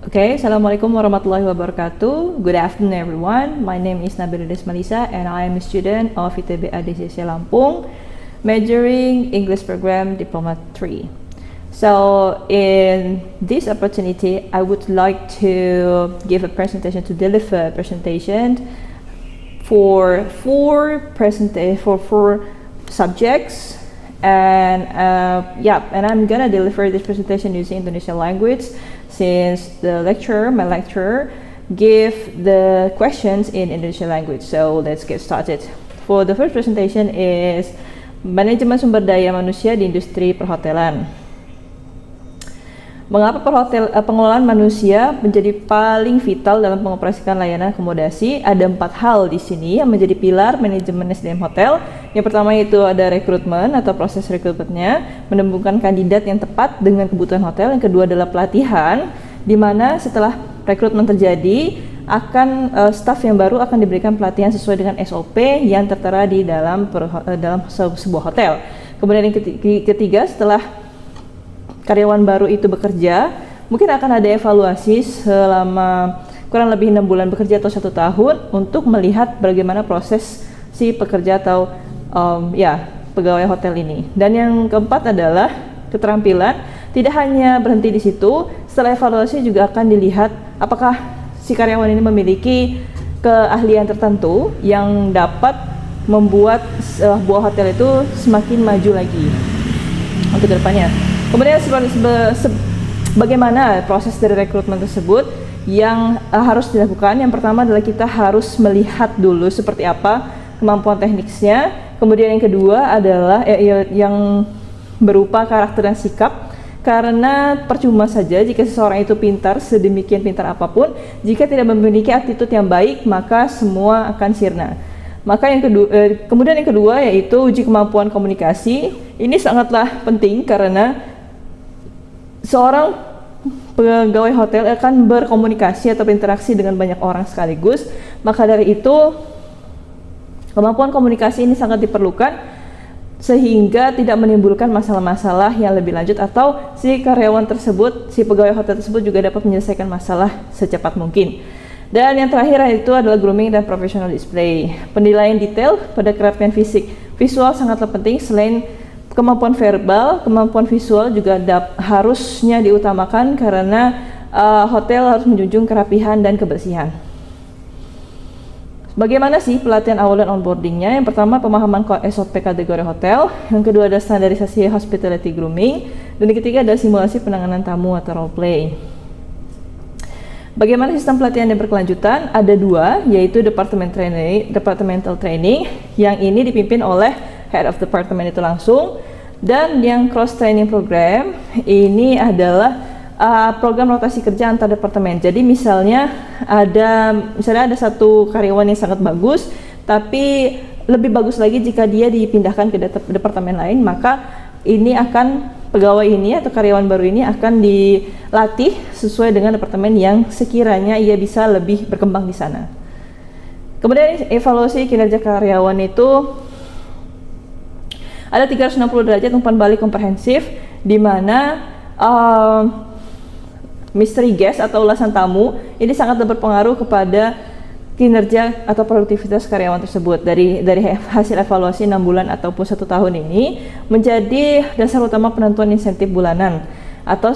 Okay, Assalamualaikum warahmatullahi wabarakatuh. Good afternoon everyone. My name is Nabilidis Malisa and I am a student of ITB ADCC Lampung, majoring English program Diploma 3. So in this opportunity, I would like to give a presentation, to deliver a presentation for four subjects, and I'm gonna deliver this presentation using Indonesian language, since my lecturer give the questions in Indonesian language. So let's get started. For the first presentation is manajemen sumber daya manusia di industri perhotelan. Mengapa pengelolaan manusia menjadi paling vital dalam mengoperasikan layanan akomodasi? Ada 4 hal di sini yang menjadi pilar manajemen SDM hotel. Yang pertama itu ada rekrutmen atau proses rekrutmennya, menemukan kandidat yang tepat dengan kebutuhan hotel. Yang kedua adalah pelatihan, di mana setelah rekrutmen terjadi, staf yang baru akan diberikan pelatihan sesuai dengan SOP yang tertera di dalam sebuah hotel. Kemudian yang ketiga, setelah karyawan baru itu bekerja, mungkin akan ada evaluasi selama kurang lebih 6 bulan bekerja atau 1 tahun untuk melihat bagaimana proses si pekerja atau pegawai hotel ini. Dan yang keempat adalah keterampilan. Tidak hanya berhenti di situ, setelah evaluasi juga akan dilihat apakah si karyawan ini memiliki keahlian tertentu yang dapat membuat sebuah hotel itu semakin maju lagi untuk kedepannya. Kemudian bagaimana proses dari rekrutmen tersebut yang harus dilakukan? Yang pertama adalah kita harus melihat dulu seperti apa kemampuan teknisnya. Kemudian yang kedua adalah yang berupa karakter dan sikap. Karena percuma saja jika seseorang itu pintar, sedemikian pintar apapun, jika tidak memiliki attitude yang baik, maka semua akan sirna. Maka kemudian yang kedua yaitu uji kemampuan komunikasi. Ini sangatlah penting karena seorang pegawai hotel akan berkomunikasi atau berinteraksi dengan banyak orang sekaligus. Maka dari itu kemampuan komunikasi ini sangat diperlukan sehingga tidak menimbulkan masalah-masalah yang lebih lanjut, atau si karyawan tersebut, si pegawai hotel tersebut juga dapat menyelesaikan masalah secepat mungkin. Dan yang terakhir itu adalah grooming dan professional display. Penilaian detail pada kerapian fisik. Visual sangatlah penting. Selain kemampuan verbal, kemampuan visual juga harusnya diutamakan karena hotel harus menjunjung kerapihan dan kebersihan. Bagaimana sih pelatihan awal dan onboardingnya? Yang pertama, pemahaman SOP kategori hotel. Yang kedua ada standarisasi hospitality grooming. Dan yang ketiga ada simulasi penanganan tamu atau role play. Bagaimana sistem pelatihan yang berkelanjutan? Ada 2, yaitu departmental training, yang ini dipimpin oleh head of department itu langsung. Dan yang cross training program ini adalah program rotasi kerja antar departemen. Jadi misalnya ada satu karyawan yang sangat bagus, tapi lebih bagus lagi jika dia dipindahkan ke departemen lain, maka pegawai ini atau karyawan baru ini akan dilatih sesuai dengan departemen yang sekiranya ia bisa lebih berkembang di sana. Kemudian evaluasi kinerja karyawan itu ada 360 derajat umpan balik komprehensif, di mana mystery guest atau ulasan tamu ini sangat berpengaruh kepada kinerja atau produktivitas karyawan tersebut. Dari hasil evaluasi 6 bulan ataupun 1 tahun ini menjadi dasar utama penentuan insentif bulanan atau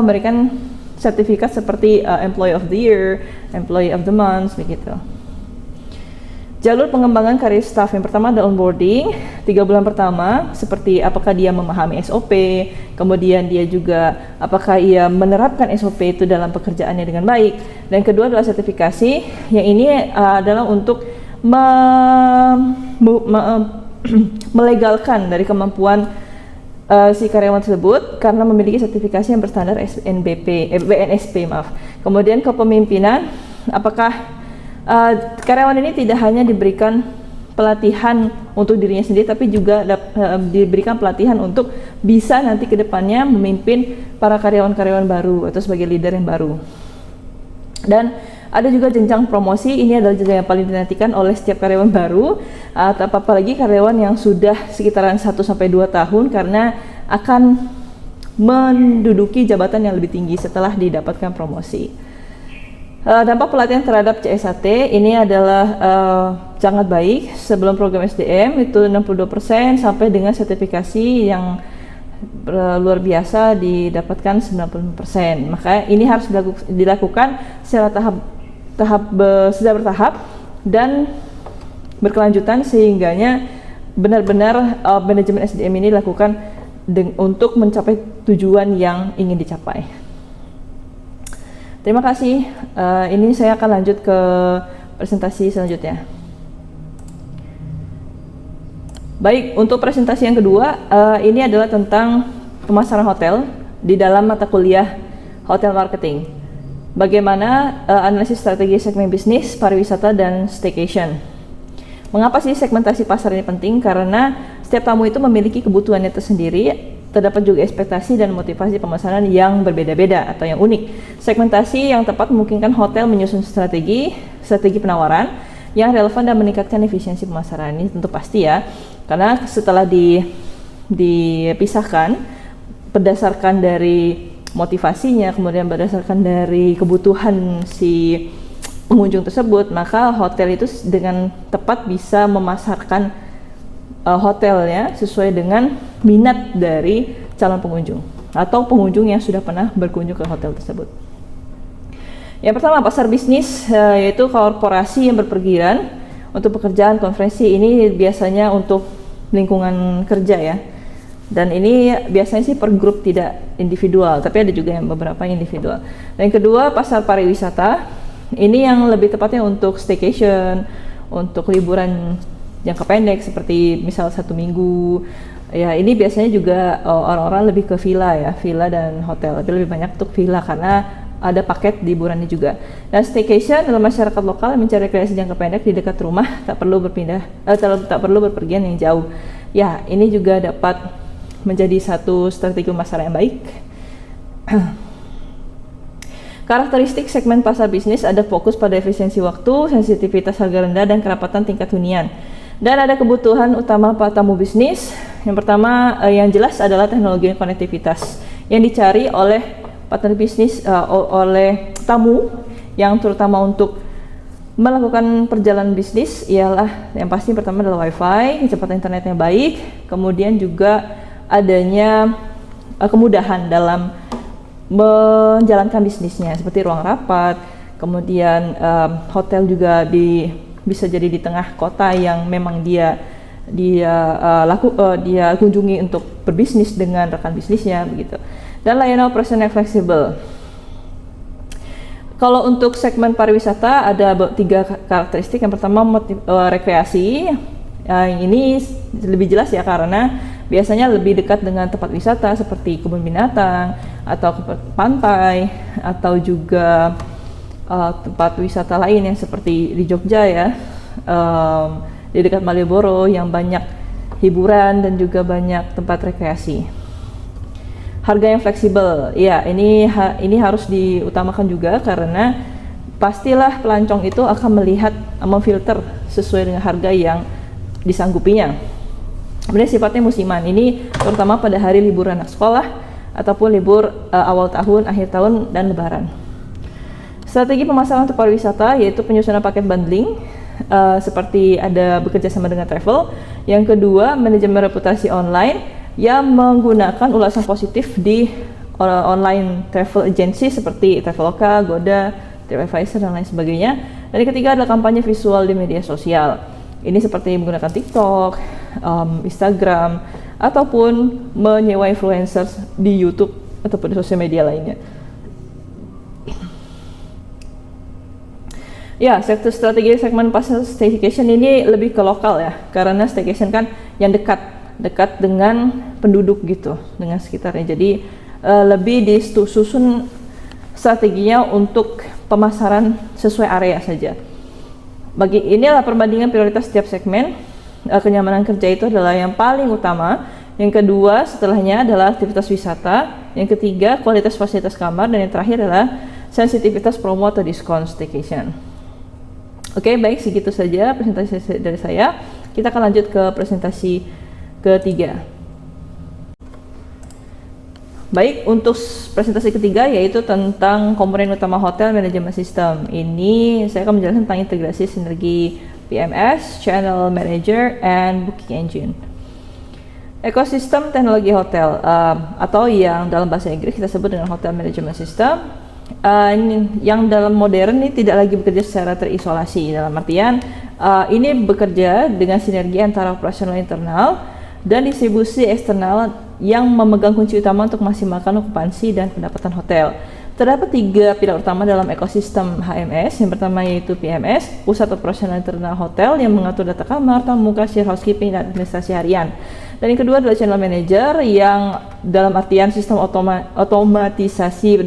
memberikan sertifikat seperti Employee of the Year, Employee of the Month, begitu. Jalur pengembangan karir staff. Yang pertama ada onboarding, 3 bulan pertama, seperti apakah dia memahami SOP, kemudian dia juga apakah ia menerapkan SOP itu dalam pekerjaannya dengan baik. Dan kedua adalah sertifikasi, yang ini adalah untuk melegalkan dari kemampuan si karyawan tersebut karena memiliki sertifikasi yang berstandar BNSP. Kemudian kepemimpinan, apakah karyawan ini tidak hanya diberikan pelatihan untuk dirinya sendiri, tapi juga diberikan pelatihan untuk bisa nanti ke depannya memimpin para karyawan-karyawan baru atau sebagai leader yang baru. Dan ada juga jenjang promosi. Ini adalah jenjang yang paling dinantikan oleh setiap karyawan baru, apalagi karyawan yang sudah sekitaran 1-2 tahun, karena akan menduduki jabatan yang lebih tinggi setelah didapatkan promosi. Dampak pelatihan terhadap CSAT ini adalah sangat baik. Sebelum program SDM itu 62% sampai dengan sertifikasi yang luar biasa didapatkan 90%. Maka ini harus dilakukan secara secara bertahap dan berkelanjutan, sehingganya benar-benar manajemen SDM ini dilakukan untuk mencapai tujuan yang ingin dicapai. Terima kasih. Ini saya akan lanjut ke presentasi selanjutnya. Baik, untuk presentasi yang kedua, ini adalah tentang pemasaran hotel di dalam mata kuliah Hotel Marketing. Bagaimana analisis strategi segmen bisnis, pariwisata, dan staycation. Mengapa sih segmentasi pasar ini penting? Karena setiap tamu itu memiliki kebutuhannya tersendiri. Terdapat juga ekspektasi dan motivasi pemasaran yang berbeda-beda atau yang unik. Segmentasi yang tepat memungkinkan hotel menyusun strategi penawaran yang relevan dan meningkatkan efisiensi pemasaran. Ini tentu pasti ya, karena setelah dipisahkan berdasarkan dari motivasinya, kemudian berdasarkan dari kebutuhan si pengunjung tersebut, maka hotel itu dengan tepat bisa memasarkan hotelnya sesuai dengan minat dari calon pengunjung atau pengunjung yang sudah pernah berkunjung ke hotel tersebut. Yang pertama, pasar bisnis, yaitu korporasi yang berpergian untuk pekerjaan konferensi. Ini biasanya untuk lingkungan kerja ya, dan ini biasanya sih per grup, tidak individual, tapi ada juga yang beberapa individual. Dan yang kedua, pasar pariwisata. Ini yang lebih tepatnya untuk staycation, untuk liburan jangka pendek seperti misal 1 minggu ya. Ini biasanya juga orang-orang lebih ke villa ya, villa dan hotel, tapi lebih banyak untuk villa karena ada paket liburannya juga. Dan staycation dalam masyarakat lokal mencari rekreasi jangka pendek di dekat rumah, tak perlu berpergian yang jauh ya. Ini juga dapat menjadi satu strategi pemasaran yang baik. Karakteristik segmen pasar bisnis ada fokus pada efisiensi waktu, sensitivitas harga rendah, dan kerapatan tingkat hunian. Dan ada kebutuhan utama para tamu bisnis. Yang pertama yang jelas adalah teknologi dan konektivitas yang dicari oleh partner bisnis, oleh tamu yang terutama untuk melakukan perjalanan bisnis. Ialah yang pasti pertama adalah wifi, kecepatan internet yang baik, kemudian juga adanya kemudahan dalam menjalankan bisnisnya seperti ruang rapat, kemudian hotel juga bisa jadi di tengah kota yang memang dia kunjungi untuk berbisnis dengan rekan bisnisnya begitu. Dan layanan operasi yang fleksibel. Kalau untuk segmen pariwisata ada 3 karakteristik. Yang pertama rekreasi. Ini lebih jelas ya, karena biasanya lebih dekat dengan tempat wisata seperti kebun binatang atau ke pantai, atau juga tempat wisata lain yang seperti di Jogja ya, di dekat Malioboro yang banyak hiburan dan juga banyak tempat rekreasi. Harga yang fleksibel, ya ini harus diutamakan juga, karena pastilah pelancong itu akan melihat, memfilter sesuai dengan harga yang disanggupinya. Kemudian sifatnya musiman, ini terutama pada hari libur anak sekolah ataupun libur awal tahun, akhir tahun, dan lebaran. Strategi pemasaran untuk pariwisata yaitu penyusunan paket bundling, seperti ada bekerja sama dengan travel. Yang kedua, manajemen reputasi online yang menggunakan ulasan positif di online travel agency seperti Traveloka, Goda, TripAdvisor, dan lain sebagainya. Dan yang ketiga adalah kampanye visual di media sosial. Ini seperti menggunakan TikTok, Instagram, ataupun menyewa influencers di YouTube ataupun di sosial media lainnya. Ya, strategi segmen pasar staycation ini lebih ke lokal ya, karena staycation kan yang dekat dengan penduduk gitu, dengan sekitarnya. Jadi lebih disusun strateginya untuk pemasaran sesuai area saja. Inilah perbandingan prioritas setiap segmen. Kenyamanan kerja itu adalah yang paling utama. Yang kedua setelahnya adalah aktivitas wisata. Yang ketiga kualitas fasilitas kamar, dan yang terakhir adalah sensitivitas promo atau diskon staycation. Oke, baik, segitu saja presentasi dari saya. Kita akan lanjut ke presentasi ketiga. Baik, untuk presentasi ketiga yaitu tentang komponen utama hotel manajemen sistem. Ini saya akan menjelaskan tentang integrasi sinergi PMS, Channel Manager, and Booking Engine. Ekosistem teknologi hotel atau yang dalam bahasa Inggris kita sebut dengan Hotel Management System. Yang dalam modern ini tidak lagi bekerja secara terisolasi, dalam artian ini bekerja dengan sinergi antara operasional internal dan distribusi eksternal yang memegang kunci utama untuk memaksimalkan okupansi dan pendapatan hotel. Terdapat 3 pilar utama dalam ekosistem HMS. Yang pertama yaitu PMS, Pusat Operasional Internal Hotel, yang mengatur data kamar, tamu, kasir, housekeeping, dan administrasi harian. Dan yang kedua adalah Channel Manager, yang dalam artian sistem otomatisasi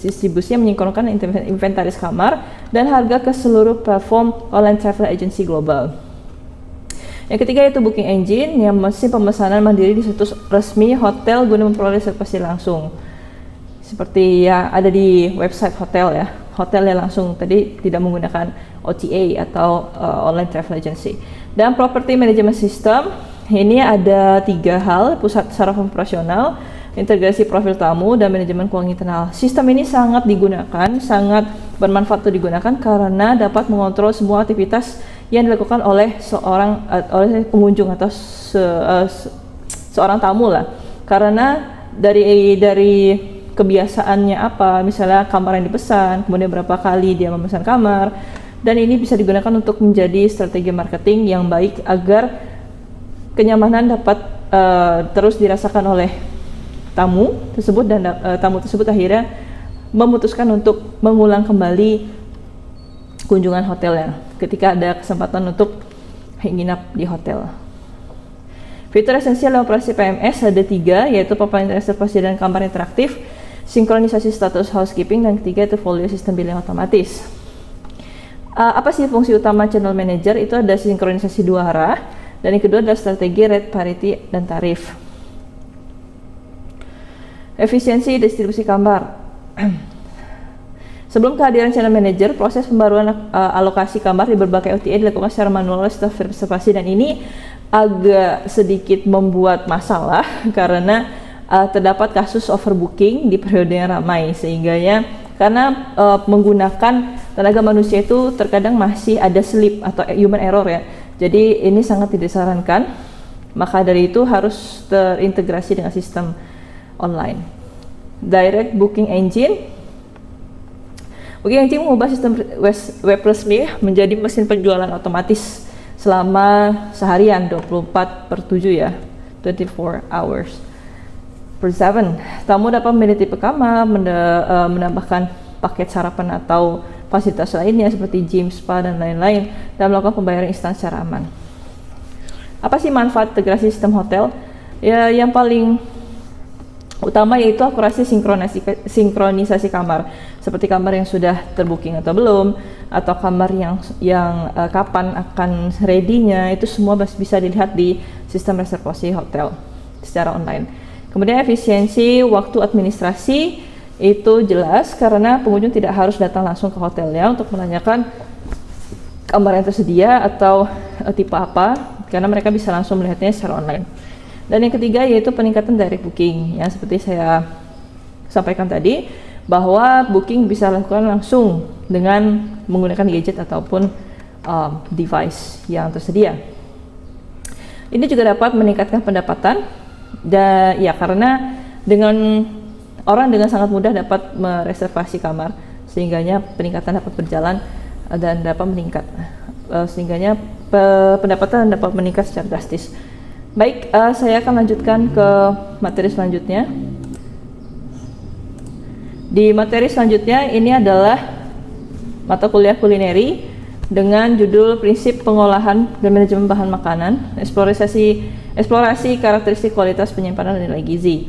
distribusi yang menyingkronkan inventaris kamar dan harga ke seluruh platform online travel agency global. Yang ketiga yaitu Booking Engine, yang mesin pemesanan mandiri di situs resmi hotel guna memperoleh reservasi langsung. Seperti yang ada di website hotel ya, hotelnya langsung tadi tidak menggunakan OTA atau online travel agency. Dan Property Management System, ini ada 3 hal: pusat saraf operasional, integrasi profil tamu, dan manajemen keuangan internal. Sistem ini sangat digunakan, sangat bermanfaat untuk digunakan karena dapat mengontrol semua aktivitas yang dilakukan oleh oleh pengunjung atau seorang tamu lah. Karena dari kebiasaannya apa, misalnya kamar yang dipesan, kemudian berapa kali dia memesan kamar, dan ini bisa digunakan untuk menjadi strategi marketing yang baik agar kenyamanan dapat terus dirasakan oleh tamu tersebut, dan tamu tersebut akhirnya memutuskan untuk mengulang kembali kunjungan hotelnya ketika ada kesempatan untuk menginap di hotel. Fitur esensial dalam operasi PMS ada 3, yaitu papan reservasi dan kamar interaktif, sinkronisasi status housekeeping, dan ketiga itu folio sistem billing otomatis. Apa sih fungsi utama Channel Manager? Itu ada sinkronisasi 2 arah, dan yang kedua adalah strategi rate, parity, dan tarif. Efisiensi distribusi kamar. Sebelum kehadiran Channel Manager, proses pembaruan alokasi kamar di berbagai OTA dilakukan secara manual oleh staf reservasi, dan ini agak sedikit membuat masalah karena terdapat kasus overbooking di periode yang ramai, sehingga ya karena menggunakan tenaga manusia itu terkadang masih ada slip atau human error ya. Jadi ini sangat tidak disarankan. Maka dari itu harus terintegrasi dengan sistem online. Direct Booking Engine. Booking Engine mengubah sistem web resmi menjadi mesin penjualan otomatis selama seharian 24/7 ya, 24 hours per 7. Tamu dapat memilih tipe kamar, menambahkan paket sarapan atau fasilitas lainnya seperti gym, spa, dan lain-lain, dan melakukan pembayaran instan secara aman. Apa sih manfaat integrasi sistem hotel? Ya, yang paling utama yaitu akurasi sinkronisasi kamar, seperti kamar yang sudah terbooking atau belum, atau kamar yang kapan akan ready-nya, itu semua bisa dilihat di sistem reservasi hotel secara online. Kemudian efisiensi waktu administrasi itu jelas karena pengunjung tidak harus datang langsung ke hotelnya untuk menanyakan kamar yang tersedia atau tipe apa, karena mereka bisa langsung melihatnya secara online. Dan yang ketiga yaitu peningkatan direct booking, ya seperti saya sampaikan tadi bahwa booking bisa dilakukan langsung dengan menggunakan gadget ataupun device yang tersedia. Ini juga dapat meningkatkan pendapatan, dan ya karena orang dengan sangat mudah dapat mereservasi kamar, sehingganya peningkatan dapat berjalan dan dapat meningkat, sehingganya pendapatan dapat meningkat secara drastis. Baik, saya akan lanjutkan ke materi selanjutnya. Di materi selanjutnya ini adalah mata kuliah kulineri dengan judul Prinsip Pengolahan dan Manajemen Bahan Makanan, eksplorasi karakteristik kualitas penyimpanan dan nilai gizi.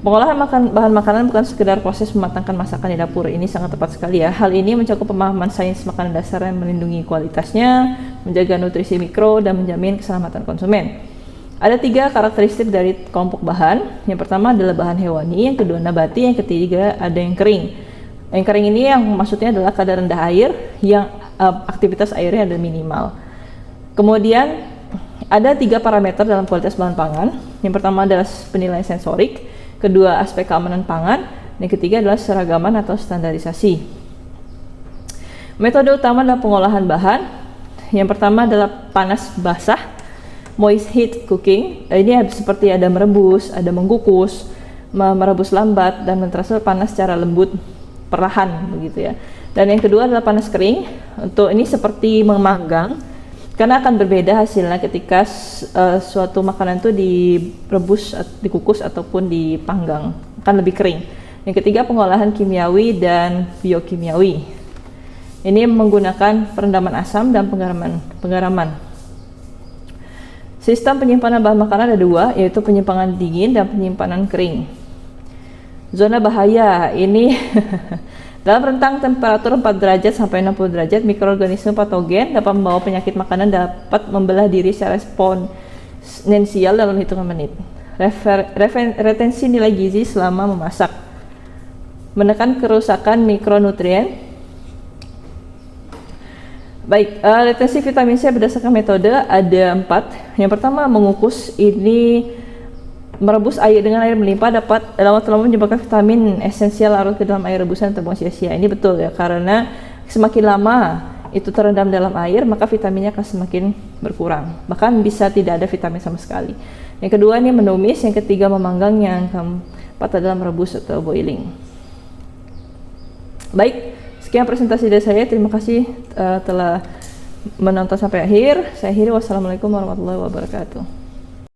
Pengolahan bahan makanan bukan sekedar proses mematangkan masakan di dapur. Ini sangat tepat sekali ya. Hal ini mencakup pemahaman sains makanan dasar yang melindungi kualitasnya, menjaga nutrisi mikro, dan menjamin keselamatan konsumen. Ada 3 karakteristik dari kelompok bahan. Yang pertama adalah bahan hewani, yang kedua nabati, yang ketiga ada yang kering. Yang kering ini yang maksudnya adalah kadar rendah air yang aktivitas airnya adalah minimal. Kemudian ada 3 parameter dalam kualitas bahan pangan. Yang pertama adalah penilaian sensorik, kedua aspek keamanan pangan, dan ketiga adalah seragaman atau standarisasi. Metode utama dalam pengolahan bahan, yang pertama adalah panas basah, moist heat cooking. Ini seperti ada merebus, ada mengukus, merebus lambat, dan mentransfer panas secara lembut perlahan begitu ya. Dan yang kedua adalah panas kering. Untuk ini seperti memanggang, karena akan berbeda hasilnya ketika suatu makanan itu direbus, dikukus ataupun dipanggang, akan lebih kering. Yang ketiga pengolahan kimiawi dan biokimiawi. Ini menggunakan perendaman asam dan penggaraman. Sistem penyimpanan bahan makanan ada dua, yaitu penyimpanan dingin dan penyimpanan kering. Zona bahaya ini dalam rentang temperatur 4 derajat sampai 60 derajat, mikroorganisme patogen dapat membawa penyakit makanan dapat membelah diri secara eksponensial dalam hitungan menit. Retensi nilai gizi selama memasak. Menekan kerusakan mikronutrien. Baik, retensi vitamin C berdasarkan metode ada 4. Yang pertama, mengukus. Ini merebus air dengan air melimpah dapat lama-lama menyebabkan vitamin esensial larut ke dalam air rebusan terbuang sia-sia. Ini betul ya, karena semakin lama itu terendam dalam air, maka vitaminnya akan semakin berkurang. Bahkan bisa tidak ada vitamin sama sekali. Yang kedua ini menumis, yang ketiga memanggang, yang keempat adalah merebus atau boiling. Baik, sekian presentasi dari saya. Terima kasih telah menonton sampai akhir. Saya akhiri. Wassalamualaikum warahmatullahi wabarakatuh.